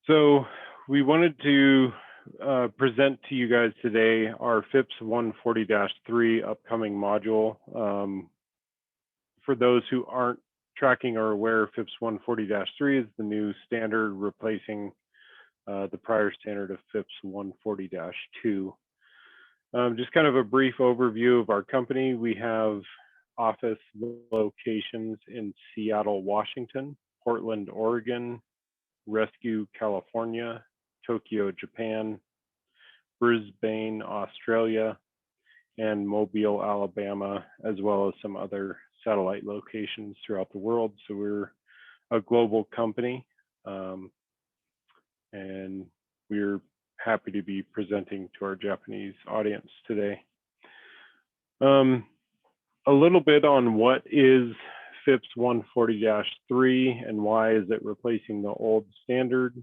So we wanted to present to you guys today our FIPS 140-3 upcoming module. For those who aren't tracking or aware, FIPS 140-3 is the new standard replacing the prior standard of FIPS 140-2. Just kind of a brief overview of our company. We have office locations in Seattle, Washington, Portland, Oregon, Rescue, California, Tokyo, Japan, Brisbane, Australia, and Mobile, Alabama, as well as some other satellite locations throughout the world. So we're a global company, and we're happy to be presenting to our Japanese audience today. A little bit on what is FIPS 140-3 and why is it replacing the old standard.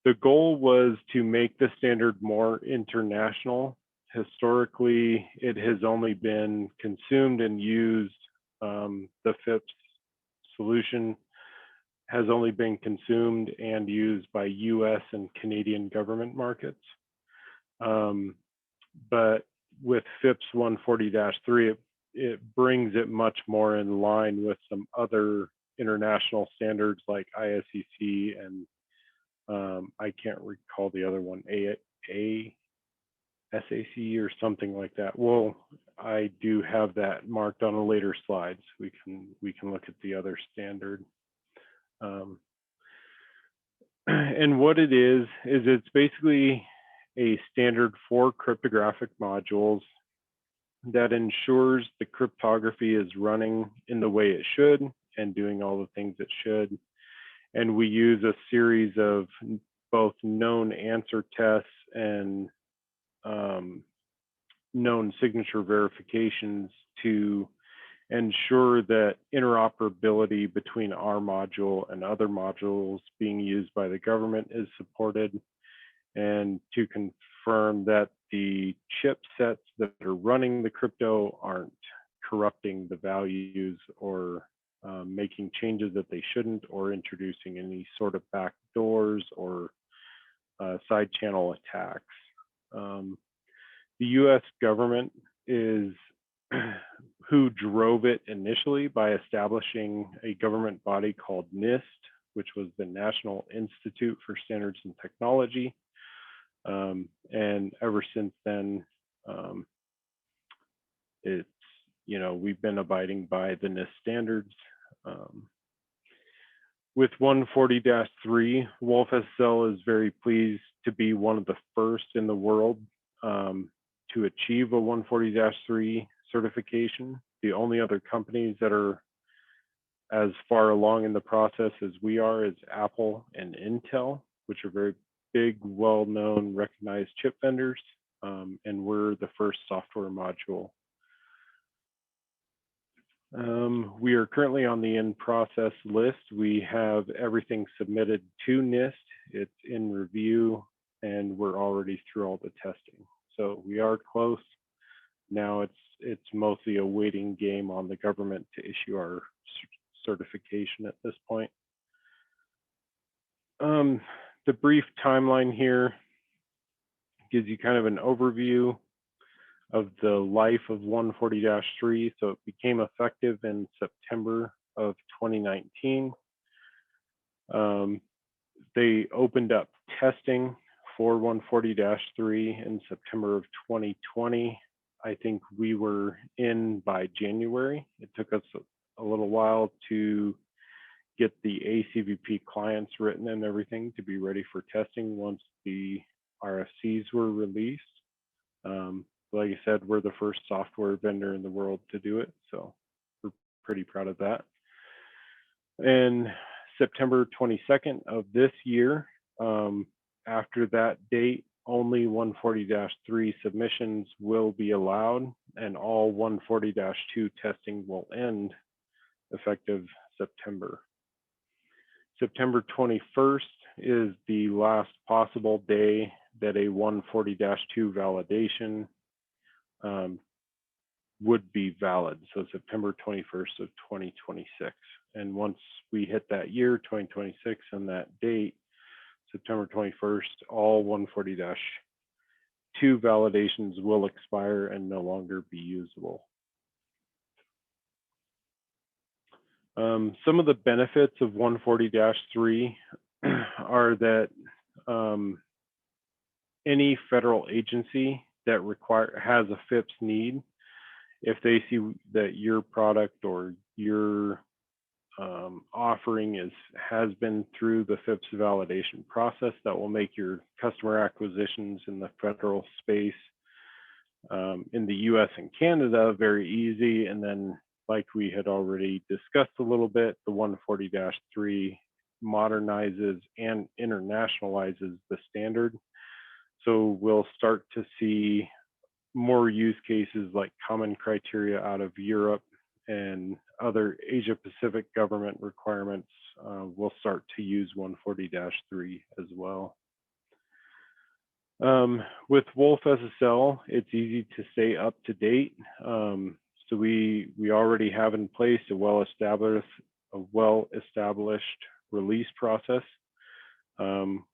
The goal was to make the standard more international. Historically, it has only been consumed and used, the FIPS solution has only been consumed and used by US and Canadian government markets. But with FIPS 140-3, it brings it much more in line with some other international standards like ISCC and I can't recall the other one, SAC or something like that. Well, I do have that marked on a later slide, so we can look at the other standard. And what it is it's basically a standard for cryptographic modules that ensures the cryptography is running in the way it should and doing all the things it should. And we use a series of both known answer tests and known signature verifications to ensure that interoperability between our module and other modules being used by the government is supported, and to confirm that the chipsets that are running the crypto aren't corrupting the values or making changes that they shouldn't, or introducing any sort of backdoors or side channel attacks. The US government is who drove it initially by establishing a government body called Nist, which was the National Institute for Standards and Technology. And ever since then, it's, we've been abiding by the Nist standards. With 140-3, wolfSSL is very pleased to be one of the first in the world to achieve a 140-3 certification. The only other companies that are as far along in the process as we are is Apple and Intel, which are very big, well-known, recognized chip vendors, and we're the first software module. We are currently on the in-process list. We have everything submitted to Nist. It's in review, and we're already through all the testing. So we are close. Now it's mostly a waiting game on the government to issue our certification at this point. The brief timeline here gives you kind of an overview of the life of 140-3. So it became effective in September of 2019. They opened up testing for 140-3 in September of 2020. I think we were in by January. It took us a little while to get the ACVP clients written and everything to be ready for testing once the RFCs were released. Like I said, we're the first software vendor in the world to do it, so we're pretty proud of that. And September 22nd of this year, after that date, only 140-3 submissions will be allowed, and all 140-2 testing will end effective September. September 21st is the last possible day that a 140-2 validation would be valid. So September 21st of 2026. And once we hit that year, 2026, and that date, September 21st, all 140-2 validations will expire and no longer be usable. Some of the benefits of 140-3 are that any federal agency that has a FIPS need, if they see that your product or your offering has been through the FIPS validation process, that will make your customer acquisitions in the federal space in the US and Canada very easy. And then, like we had already discussed a little bit, the 140-3 modernizes and internationalizes the standard. So we'll start to see more use cases like common criteria out of Europe and other Asia Pacific government requirements will start to use 140-3 as well. With wolfSSL, it's easy to stay up to date. So we already have in place a well-established release process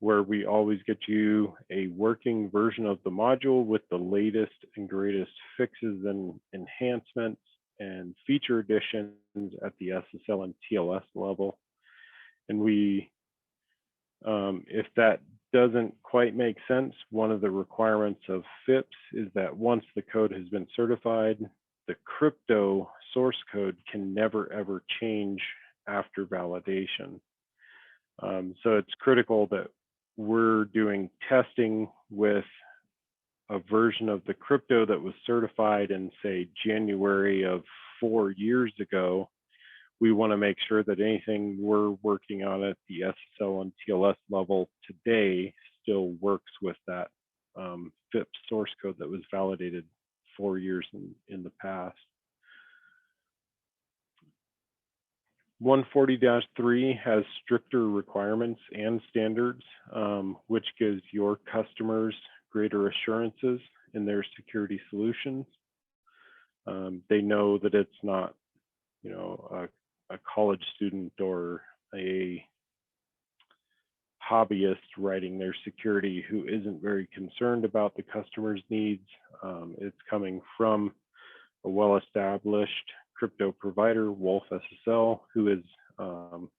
where we always get you a working version of the module with the latest and greatest fixes and enhancements and feature additions at the SSL and TLS level. And if that doesn't quite make sense, one of the requirements of FIPS is that once the code has been certified, the crypto source code can never ever change after validation. So it's critical that we're doing testing with a version of the crypto that was certified in, say, January of 4 years ago. We want to make sure that anything we're working on at the SSL and TLS level today still works with that FIPS source code that was validated 4 years in the past. 140-3 has stricter requirements and standards, which gives your customers greater assurances in their security solutions. They know that it's not, a college student or a hobbyist writing their security who isn't very concerned about the customer's needs. It's coming from a well-established crypto provider, wolfSSL, who is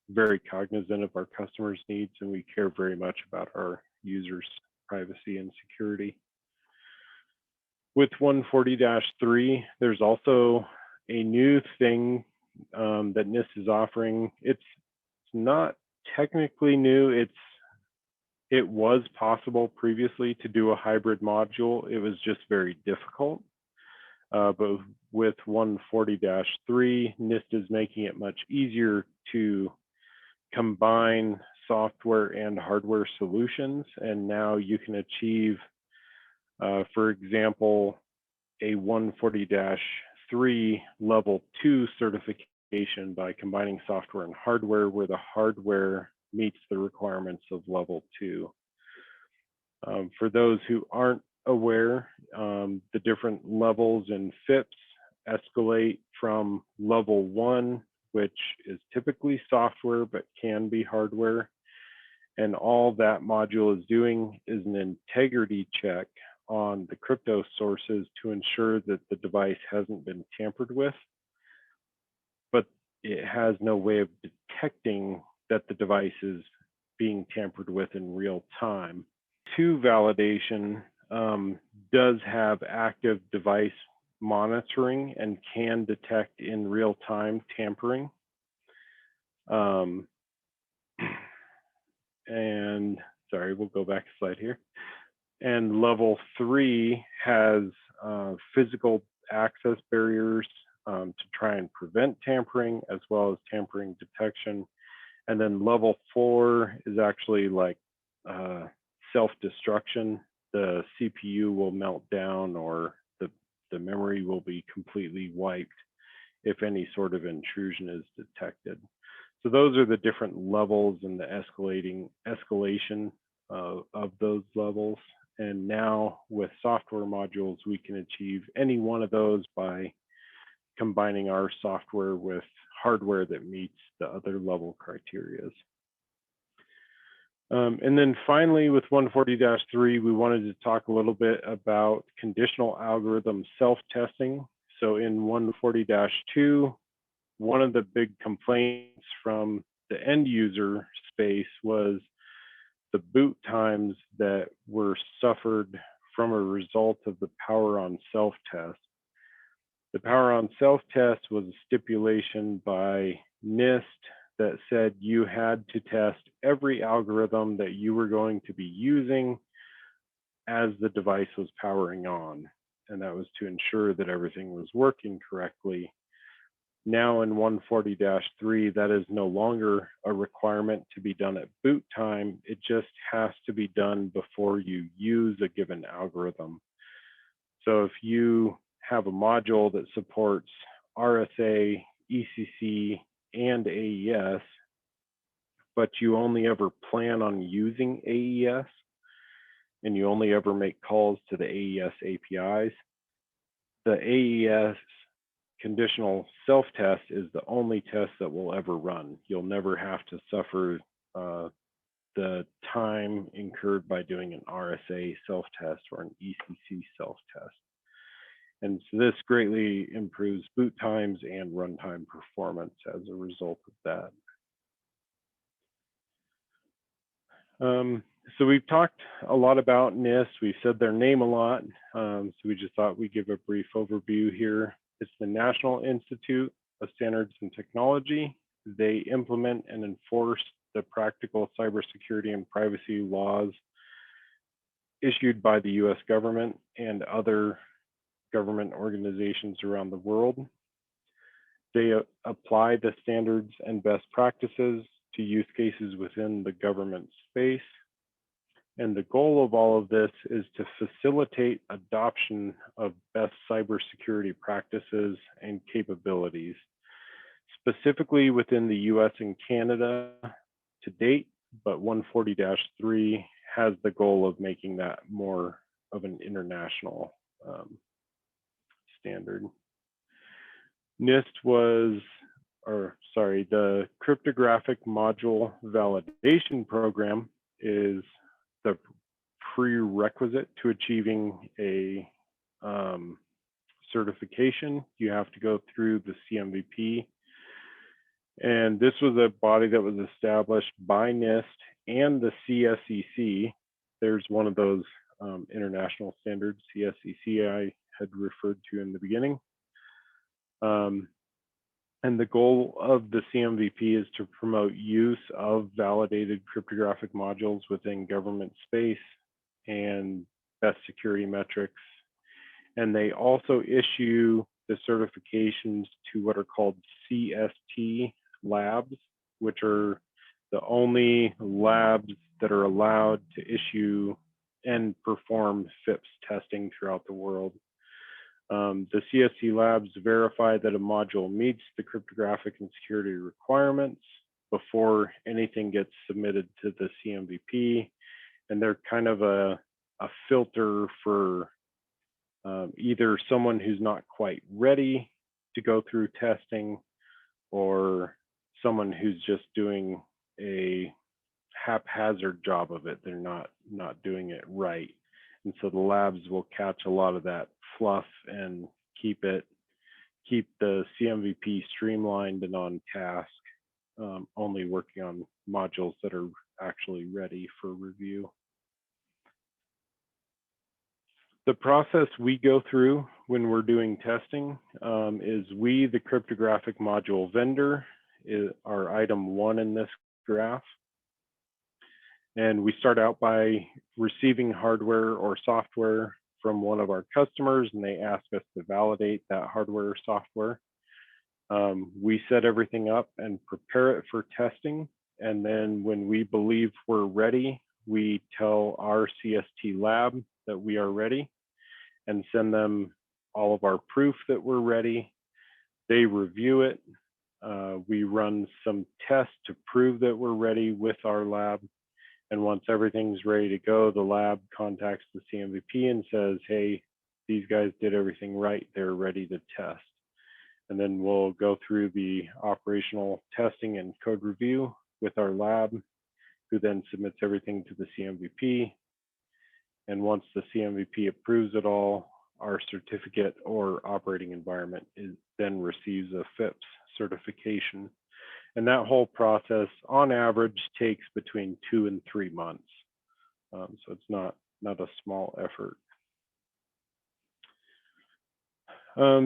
very cognizant of our customers' needs, and we care very much about our users' privacy and security. With 140-3, there's also a new thing that Nist is offering. It's not technically new. It was possible previously to do a hybrid module. It was just very difficult. But with 140-3, Nist is making it much easier to combine software and hardware solutions. And now you can achieve, for example, a 140-3 level 2 certification by combining software and hardware, where the hardware meets the requirements of level 2. For those who aren't aware, the different levels in FIPS escalate from level 1, which is typically software but can be hardware. And all that module is doing is an integrity check on the crypto sources to ensure that the device hasn't been tampered with, but it has no way of detecting that the device is being tampered with in real time. 2 validation does have active device monitoring and can detect in real time tampering. And sorry, we'll go back a slide here. And level 3 has physical access barriers to try and prevent tampering, as well as tampering detection. And then level 4 is actually like self-destruction. The CPU will melt down, or the memory will be completely wiped if any sort of intrusion is detected. So those are the different levels and the escalation of those levels. And now with software modules, we can achieve any one of those by combining our software with hardware that meets the other level criteria. And then finally, with 140-3, we wanted to talk a little bit about conditional algorithm self-testing. So in 140-2, one of the big complaints from the end user space was the boot times that were suffered from a result of the power on self-test. The power on self-test was a stipulation by Nist that said you had to test every algorithm that you were going to be using as the device was powering on. And that was to ensure that everything was working correctly. Now in 140-3, that is no longer a requirement to be done at boot time. It just has to be done before you use a given algorithm. So if you have a module that supports RSA, ECC, and AES, but you only ever plan on using AES, and you only ever make calls to the AES APIs, the AES conditional self-test is the only test that will ever run. You'll never have to suffer the time incurred by doing an RSA self-test or an ECC self-test. And so this greatly improves boot times and runtime performance as a result of that. So we've talked a lot about Nist. We've said their name a lot. So we just thought we'd give a brief overview here. It's the National Institute of Standards and Technology. They implement and enforce the practical cybersecurity and privacy laws issued by the US government and other government organizations around the world. They apply the standards and best practices to use cases within the government space. And the goal of all of this is to facilitate adoption of best cybersecurity practices and capabilities, specifically within the US and Canada to date, but 140-3 has the goal of making that more of an international standard. Nist was, the cryptographic module validation program is the prerequisite to achieving a certification. You have to go through the CMVP. And this was a body that was established by Nist and the CSEC. There's one of those international standards, CSEC, I had referred to in the beginning. And the goal of the CMVP is to promote use of validated cryptographic modules within government space and best security metrics. And they also issue the certifications to what are called CST labs, which are the only labs that are allowed to issue and perform FIPS testing throughout the world. The CST labs verify that a module meets the cryptographic and security requirements before anything gets submitted to the CMVP. And they're kind of a filter for either someone who's not quite ready to go through testing or someone who's just doing a haphazard job of it. They're not doing it right. And so the labs will catch a lot of that fluff and keep the CMVP streamlined and on task, only working on modules that are actually ready for review. The process we go through when we're doing testing is we, the cryptographic module vendor, are item 1 in this graph. And we start out by receiving hardware or software from one of our customers, and they ask us to validate that hardware or software. We set everything up and prepare it for testing. And then when we believe we're ready, we tell our CST lab that we are ready and send them all of our proof that we're ready. They review it. We run some tests to prove that we're ready with our lab. And once everything's ready to go, the lab contacts the CMVP and says, hey, these guys did everything right. They're ready to test. And then we'll go through the operational testing and code review with our lab. who then submits everything to the CMVP. And once the CMVP approves it all, our certificate or operating environment then receives a FIPS certification. And that whole process, on average, takes between 2 and 3 months. So it's not a small effort.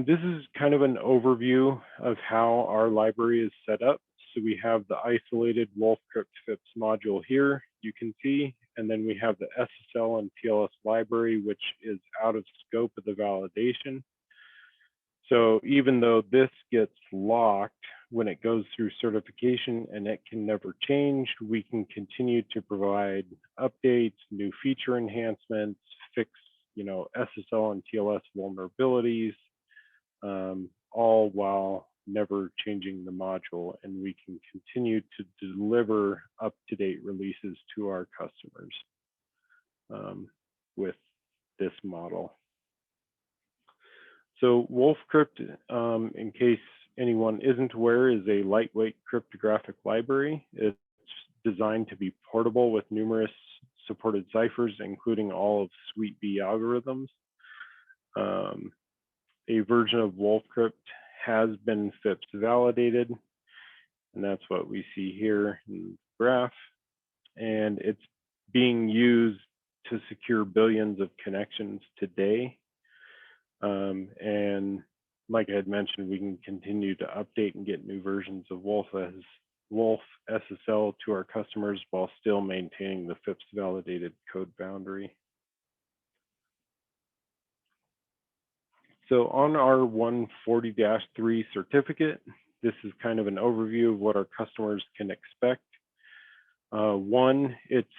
This is kind of an overview of how our library is set up. So we have the isolated Wolfcrypt FIPS module here, you can see, and then we have the SSL and TLS library, which is out of scope of the validation. So even though this gets locked when it goes through certification and it can never change, we can continue to provide updates, new feature enhancements, fix, SSL and TLS vulnerabilities, all while never changing the module, and we can continue to deliver up-to-date releases to our customers with this model. So Wolfcrypt, in case anyone isn't aware, is a lightweight cryptographic library. It's designed to be portable with numerous supported ciphers, including all of Suite B algorithms. A version of Wolfcrypt has been FIPS validated, and that's what we see here in the graph. And it's being used to secure billions of connections today. And like I had mentioned, we can continue to update and get new versions of wolfSSL to our customers while still maintaining the FIPS validated code boundary. So on our 140-3 certificate, this is kind of an overview of what our customers can expect. One, it's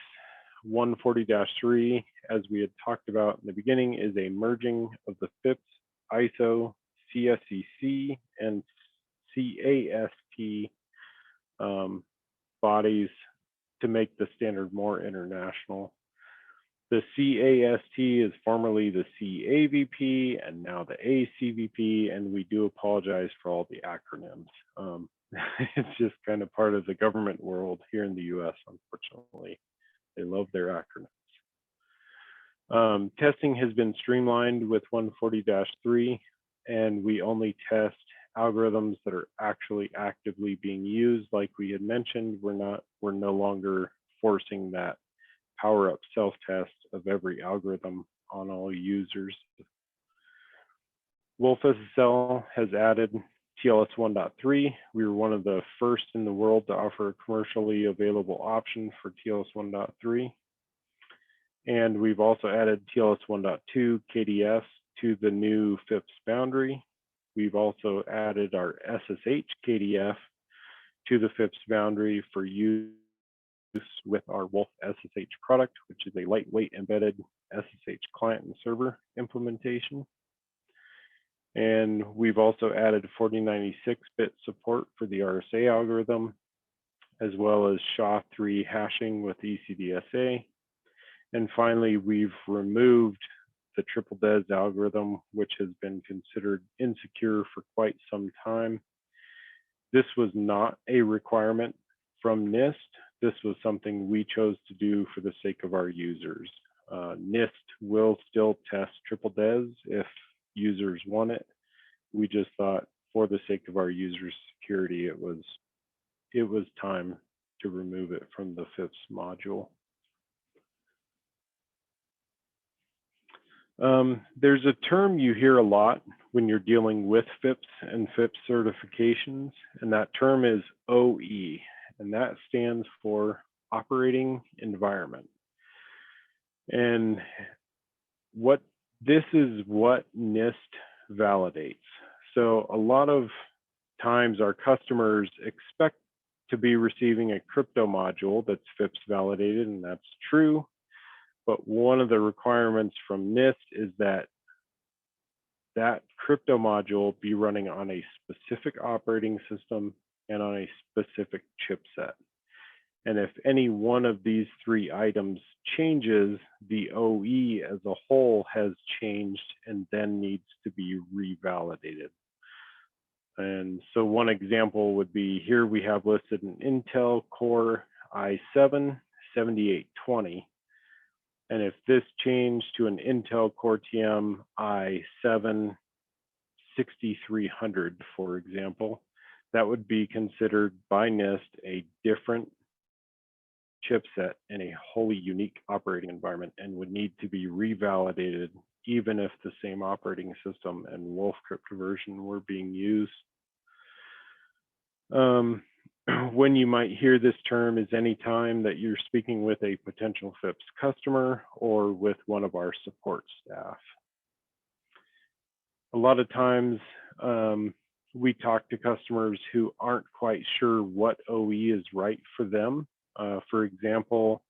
140-3, as we had talked about in the beginning, is a merging of the FIPS, ISO, CSCC, and CAST bodies to make the standard more international. The CAST is formerly the CAVP and now the ACVP, and we do apologize for all the acronyms. It's just kind of part of the government world here in the US, unfortunately. They love their acronyms. Testing has been streamlined with 140-3, and we only test algorithms that are actually actively being used. Like we had mentioned, we're no longer forcing that power-up self-test of every algorithm on all users. wolfSSL has added TLS 1.3. We were one of the first in the world to offer a commercially available option for TLS 1.3. And we've also added TLS 1.2 KDS to the new FIPS boundary. We've also added our SSH KDF to the FIPS boundary for use with our wolfSSH product, which is a lightweight embedded SSH client and server implementation. And we've also added 4096-bit support for the RSA algorithm, as well as SHA-3 hashing with ECDSA. And finally, we've removed the triple DES algorithm, which has been considered insecure for quite some time. This was not a requirement from Nist. This was something we chose to do for the sake of our users. Nist will still test triple DES if users want it. We just thought, for the sake of our users' security, it was time to remove it from the FIPS module. There's a term you hear a lot when you're dealing with FIPS and FIPS certifications, and that term is OE, and that stands for operating environment. And this is what Nist validates. So a lot of times our customers expect to be receiving a crypto module that's FIPS validated, and that's true. But one of the requirements from Nist is that that crypto module be running on a specific operating system and on a specific chipset. And if any one of these three items changes, the OE as a whole has changed and then needs to be revalidated. And so one example would be here we have listed an Intel Core i7 7820. And if this changed to an Intel Core TM i7 6300, for example, that would be considered by Nist a different chipset in a wholly unique operating environment and would need to be revalidated even if the same operating system and Wolfcrypt version were being used. When you might hear this term is any time that you're speaking with a potential FIPS customer or with one of our support staff. A lot of times we talk to customers who aren't quite sure what OE is right for them. For example,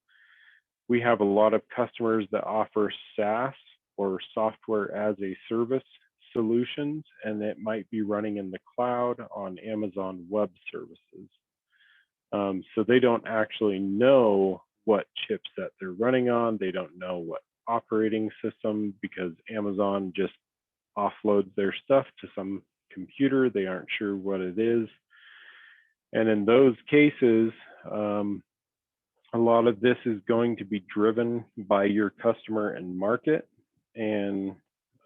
we have a lot of customers that offer SaaS or software as a service solutions, and it might be running in the cloud on Amazon Web Services. So they don't actually know what chipset they're running on. They don't know what operating system, because Amazon just offloads their stuff to some computer. They aren't sure what it is. And in those cases, a lot of this is going to be driven by your customer and market and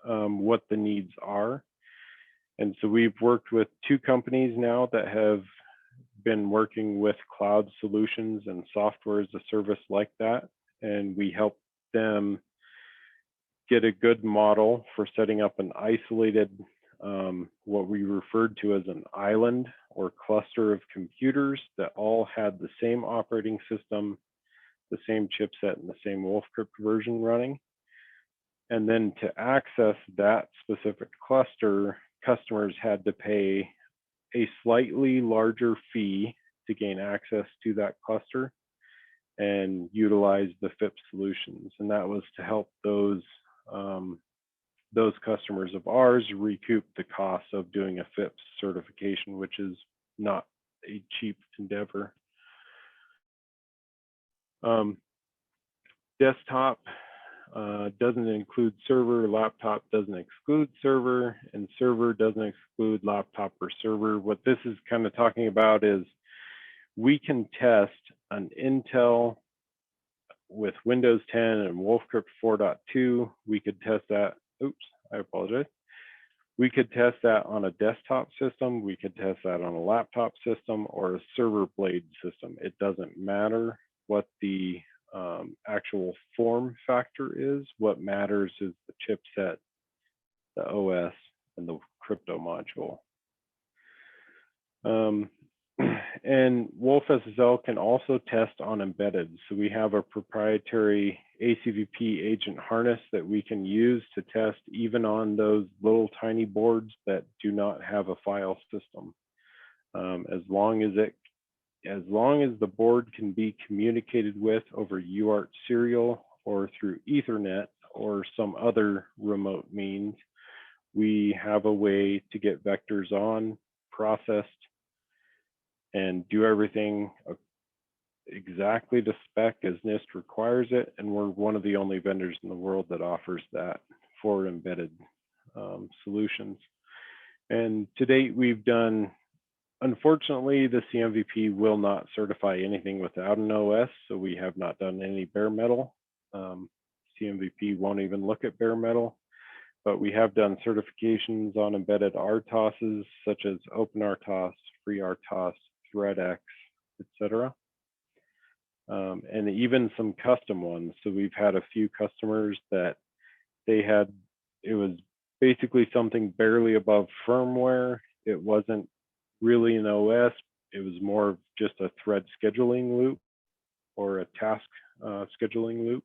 what the needs are. And so we've worked with 2 companies now that have been working with cloud solutions and software as a service like that. And we help them get a good model for setting up an isolated, what we referred to as an island or cluster of computers that all had the same operating system, the same chipset, and the same Wolfcrypt version running. And then to access that specific cluster, customers had to pay a slightly larger fee to gain access to that cluster and utilize the FIPS solutions. And that was to help those customers of ours recoup the cost of doing a FIPS certification, which is not a cheap endeavor. Desktop doesn't include server, laptop doesn't exclude server, and server doesn't exclude laptop or server. What this is kind of talking about is we can test an Intel with Windows 10 and Wolfcrypt 4.2. We could test that, oops, I apologize. We could test that on a desktop system. We could test that on a laptop system or a server blade system. It doesn't matter what the actual form factor is. What matters is the chipset, the OS, and the crypto module. And wolfSSL can also test on embedded. So we have a proprietary ACVP agent harness that we can use to test even on those little tiny boards that do not have a file system. As long as the board can be communicated with over UART serial or through Ethernet or some other remote means, we have a way to get vectors on, processed, and do everything exactly to spec as Nist requires it. And we're one of the only vendors in the world that offers that for embedded solutions. And to date, we've done, unfortunately, the CMVP will not certify anything without an OS, so we have not done any bare metal. CMVP won't even look at bare metal, but we have done certifications on embedded RTOSs such as OpenRTOS, FreeRTOS, ThreadX, etc. And even some custom ones. So we've had a few customers that it was basically something barely above firmware. It wasn't really an OS. It was more of just a thread scheduling loop or a task scheduling loop.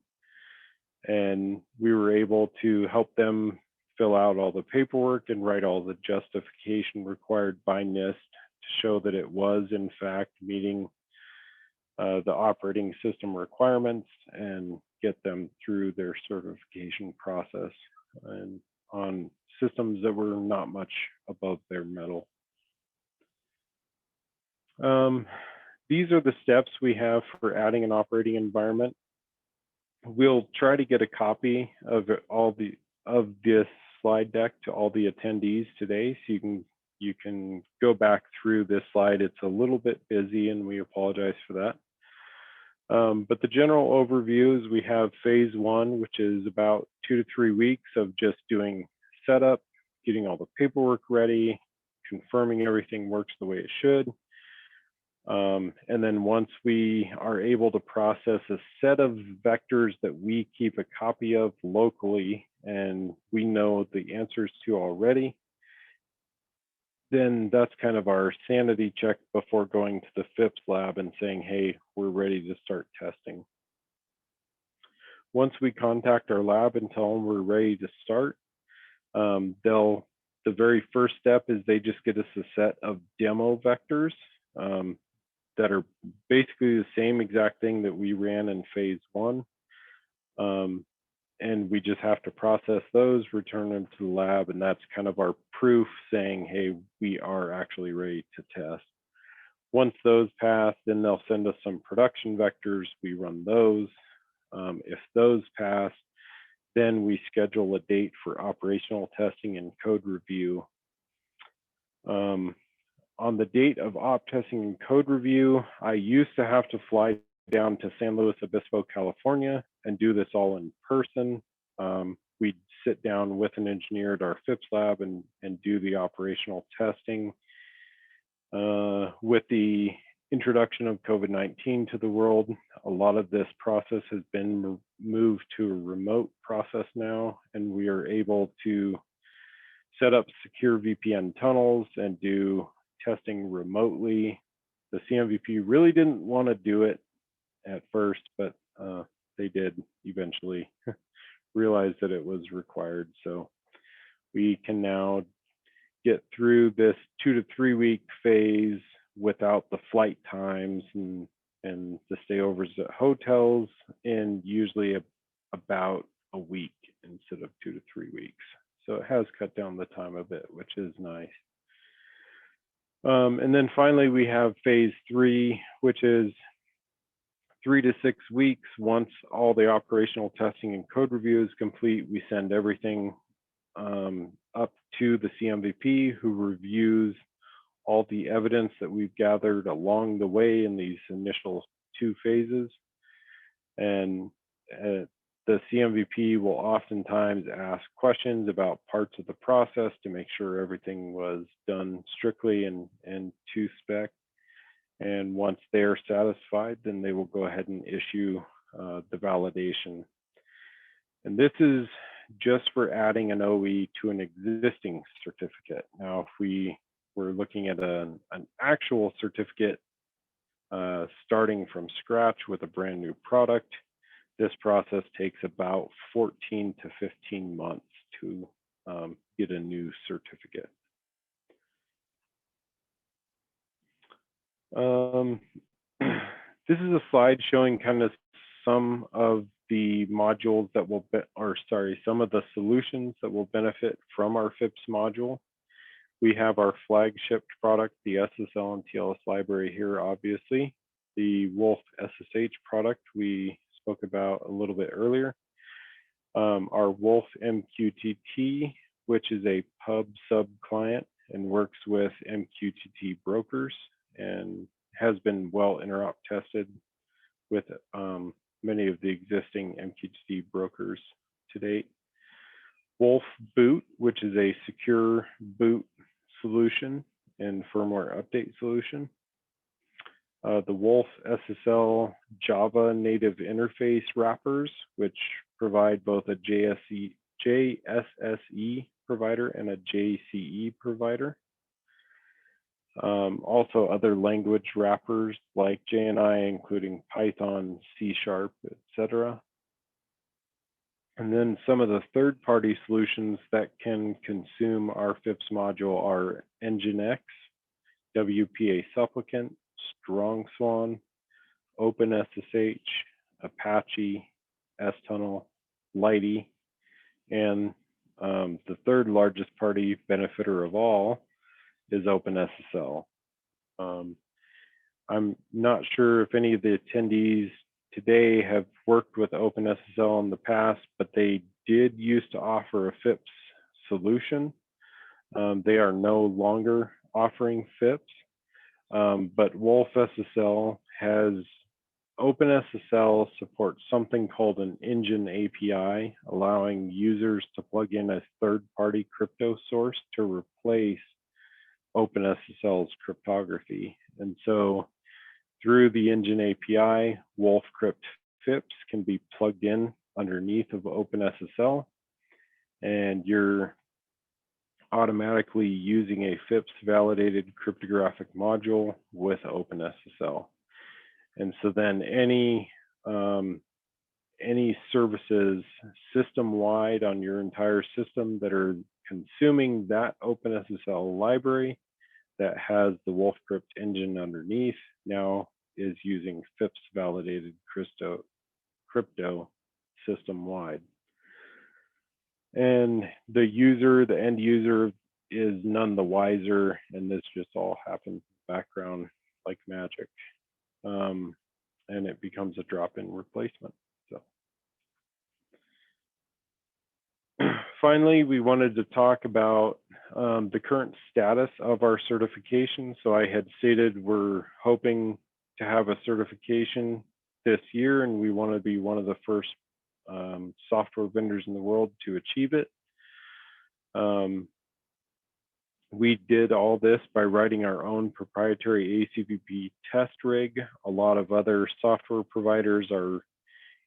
And we were able to help them fill out all the paperwork and write all the justification required by Nist to show that it was in fact meeting the operating system requirements and get them through their certification process and on systems that were not much above bare metal. These are the steps we have for adding an operating environment. We'll try to get a copy of this slide deck to all the attendees today, so you can go back through this slide. It's a little bit busy, and we apologize for that. But the general overview is we have phase 1, which is about 2 to 3 weeks of just doing setup, getting all the paperwork ready, confirming everything works the way it should. And then once we are able to process a set of vectors that we keep a copy of locally and we know the answers to already, then that's kind of our sanity check before going to the FIPS lab and saying, hey, we're ready to start testing. Once we contact our lab and tell them we're ready to start, the very first step is they just get us a set of demo vectors that are basically the same exact thing that we ran in phase 1. And we just have to process those, return them to the lab, and that's kind of our proof saying, hey, we are actually ready to test. Once those pass, then they'll send us some production vectors. We run those. If those pass, then we schedule a date for operational testing and code review. On the date of op testing and code review, I used to have to fly down to San Luis Obispo, California, and do this all in person. We'd sit down with an engineer at our FIPS lab and do the operational testing. With the introduction of COVID-19 to the world, a lot of this process has been moved to a remote process now, and we are able to set up secure VPN tunnels and do testing remotely. The CMVP really didn't want to do it at first, but they did eventually realize that it was required. So we can now get through this 2 to 3 week phase without the flight times and the stayovers at hotels in usually about a week instead of 2 to 3 weeks. So it has cut down the time a bit, which is nice. And then finally, we have phase 3, which is 3 to 6 weeks. Once all the operational testing and code review is complete, we send everything up to the CMVP, who reviews all the evidence that we've gathered along the way in these initial 2 phases. And the CMVP will oftentimes ask questions about parts of the process to make sure everything was done strictly and to spec. And once they're satisfied, then they will go ahead and issue the validation. And this is just for adding an OE to an existing certificate. Now, if we were looking at an actual certificate starting from scratch with a brand new product, this process takes about 14 to 15 months to get a new certificate. This is a slide showing kind of some of the modules that will, some of the solutions that will benefit from our FIPS module. We have our flagship product, the SSL and TLS library here, obviously. The wolfSSH product we spoke about a little bit earlier. Our Wolf MQTT, which is a pub sub client and works with MQTT brokers and has been well interop tested with many of the existing MQTT brokers to date. Wolf Boot, which is a secure boot solution and firmware update solution. The wolfSSL Java native interface wrappers, which provide both a JSSE provider and a JCE provider. Also other language wrappers like JNI, including Python, C#, etc. And then some of the third-party solutions that can consume our FIPS module are Nginx, WPA Supplicant, StrongSwan, OpenSSH, Apache, STunnel, Lighty, and the third largest party benefiter of all is OpenSSL. I'm not sure if any of the attendees today have worked with OpenSSL in the past, but they did used to offer a FIPS solution. They are no longer offering FIPS, but wolfSSL has OpenSSL supports something called an engine API, allowing users to plug in a third-party crypto source to replace OpenSSL's cryptography. And so through the engine API, wolfCrypt FIPS can be plugged in underneath of OpenSSL, and you're automatically using a FIPS validated cryptographic module with OpenSSL. And so then any services system-wide on your entire system that are consuming that OpenSSL library that has the wolfCrypt engine underneath now is using FIPS validated crypto system-wide. And the end user is none the wiser, and this just all happens in the background like magic. And it becomes a drop-in replacement. So finally, we wanted to talk about the current status of our certification. So I had stated we're hoping to have a certification this year, and we want to be one of the first software vendors in the world to achieve it. We did all this by writing our own proprietary ACPP test rig. A lot of other software providers are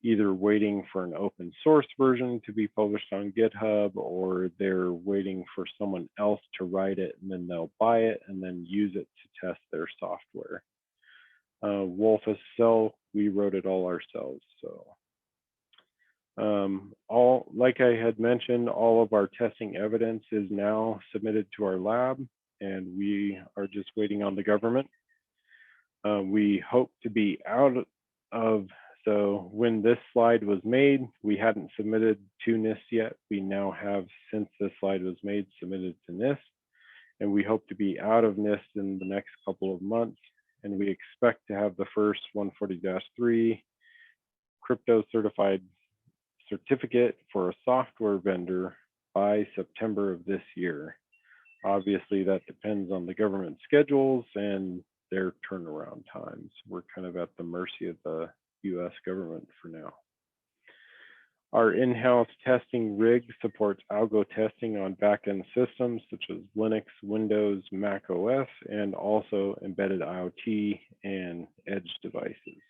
either waiting for an open source version to be published on GitHub, or they're waiting for someone else to write it, and then they'll buy it and then use it to test their software. wolfSSL, we wrote it all ourselves. So like I had mentioned, all of our testing evidence is now submitted to our lab, and we are just waiting on the government. We hope to be out of, so when this slide was made, we hadn't submitted to Nist yet. We now have, since this slide was made, submitted to Nist, and we hope to be out of Nist in the next couple of months. And we expect to have the first 140-3 crypto certified certificate for a software vendor by September of this year. Obviously, that depends on the government schedules and their turnaround times. We're kind of at the mercy of the US government for now. Our in-house testing rig supports algo testing on backend systems such as Linux, Windows, Mac OS, and also embedded IoT and edge devices.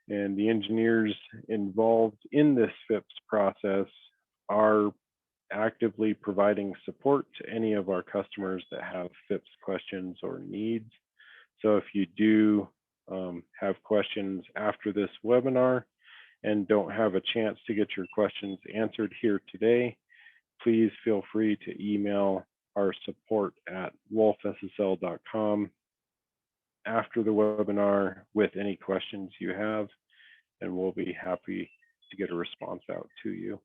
And the engineers involved in this FIPS process are actively providing support to any of our customers that have FIPS questions or needs. So if you do have questions after this webinar and don't have a chance to get your questions answered here today, please feel free to email our support at wolfSSL.com after the webinar with any questions you have, and we'll be happy to get a response out to you.